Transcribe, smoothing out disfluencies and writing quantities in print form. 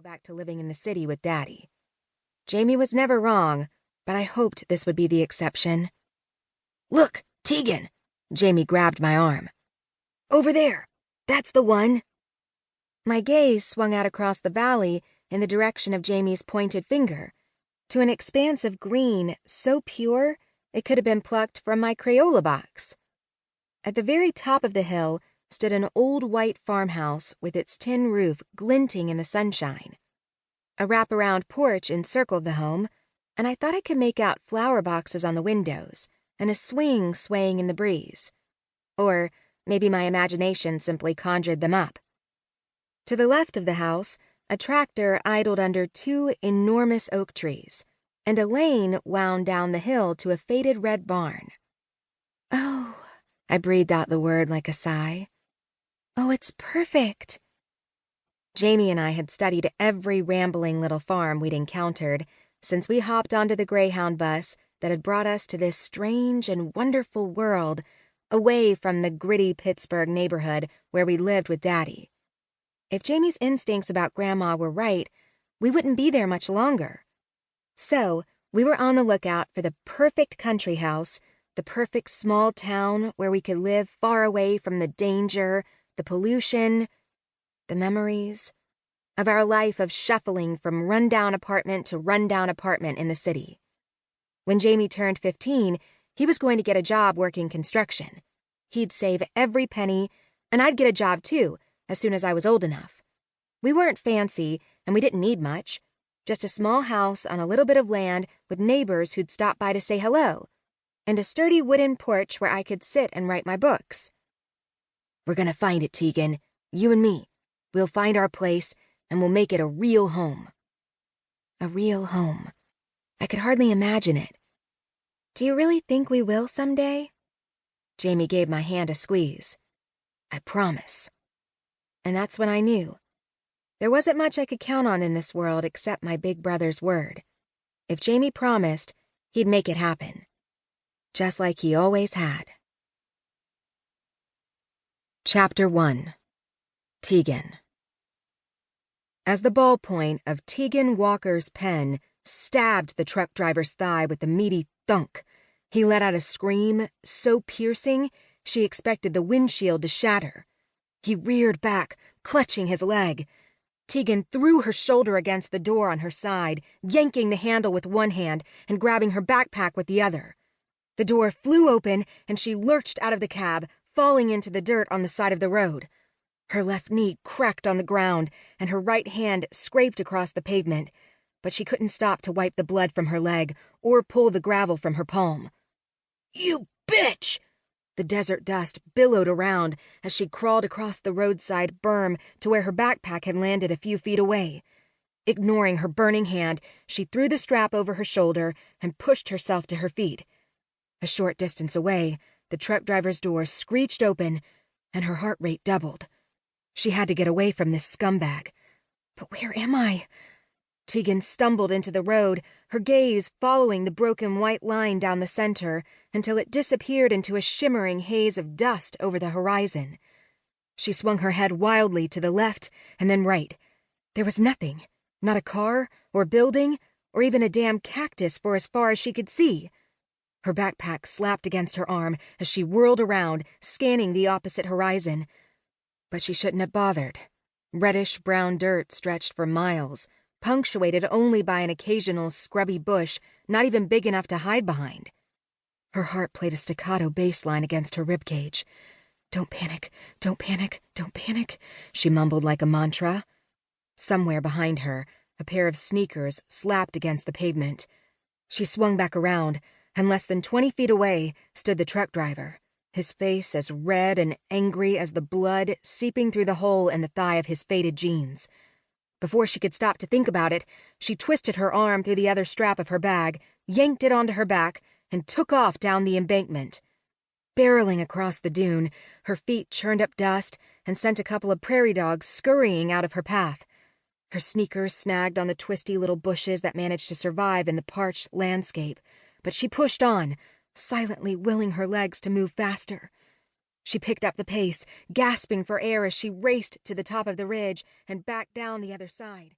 go back to living in the city with Daddy. Jamie was never wrong, but I hoped this would be the exception. "Look, Tegan!" Jamie grabbed my arm. "Over there! That's the one!" My gaze swung out across the valley in the direction of Jamie's pointed finger, to an expanse of green so pure it could have been plucked from my Crayola box. At the very top of the hill stood an old white farmhouse with its tin roof glinting in the sunshine. A wraparound porch encircled the home, and I thought I could make out flower boxes on the windows and a swing swaying in the breeze. Or maybe my imagination simply conjured them up. To the left of the house, a tractor idled under two enormous oak trees, and a lane wound down the hill to a faded red barn. "Oh," I breathed out the word like a sigh. "Oh, it's perfect." Jamie and I had studied every rambling little farm we'd encountered since we hopped onto the Greyhound bus that had brought us to this strange and wonderful world away from the gritty Pittsburgh neighborhood where we lived with Daddy. If Jamie's instincts about Grandma were right, we wouldn't be there much longer. So we were on the lookout for the perfect country house, the perfect small town where we could live far away from the danger, the pollution, the memories of our life of shuffling from rundown apartment to rundown apartment in the city. When Jamie turned 15, he was going to get a job working construction. He'd save every penny, and I'd get a job too, as soon as I was old enough. We weren't fancy, and we didn't need much. Just a small house on a little bit of land with neighbors who'd stop by to say hello, and a sturdy wooden porch where I could sit and write my books. "We're gonna find it, Tegan. You and me. We'll find our place, and we'll make it a real home." A real home. I could hardly imagine it. "Do you really think we will someday?" Jamie gave my hand a squeeze. "I promise." And that's when I knew. There wasn't much I could count on in this world except my big brother's word. If Jamie promised, he'd make it happen. Just like he always had. Chapter 1. Tegan. As the ballpoint of Tegan Walker's pen stabbed the truck driver's thigh with a meaty thunk, he let out a scream so piercing she expected the windshield to shatter. He reared back, clutching his leg. Tegan threw her shoulder against the door on her side, yanking the handle with one hand and grabbing her backpack with the other. The door flew open and she lurched out of the cab, falling into the dirt on the side of the road. Her left knee cracked on the ground and her right hand scraped across the pavement, but she couldn't stop to wipe the blood from her leg or pull the gravel from her palm. "You bitch!" The desert dust billowed around as she crawled across the roadside berm to where her backpack had landed a few feet away. Ignoring her burning hand, she threw the strap over her shoulder and pushed herself to her feet. A short distance away, the truck driver's door screeched open, and her heart rate doubled. She had to get away from this scumbag. But where am I? Tegan stumbled into the road, her gaze following the broken white line down the center until it disappeared into a shimmering haze of dust over the horizon. She swung her head wildly to the left and then right. There was nothing, not a car or building or even a damn cactus for as far as she could see. Her backpack slapped against her arm as she whirled around, scanning the opposite horizon. But she shouldn't have bothered. Reddish-brown dirt stretched for miles, punctuated only by an occasional scrubby bush not even big enough to hide behind. Her heart played a staccato bass line against her ribcage. "Don't panic, don't panic, don't panic," she mumbled like a mantra. Somewhere behind her, a pair of sneakers slapped against the pavement. She swung back around, and less than 20 feet away stood the truck driver, his face as red and angry as the blood seeping through the hole in the thigh of his faded jeans. Before she could stop to think about it, she twisted her arm through the other strap of her bag, yanked it onto her back, and took off down the embankment. Barreling across the dune, her feet churned up dust and sent a couple of prairie dogs scurrying out of her path. Her sneakers snagged on the twisty little bushes that managed to survive in the parched landscape, but she pushed on, silently willing her legs to move faster. She picked up the pace, gasping for air as she raced to the top of the ridge and back down the other side.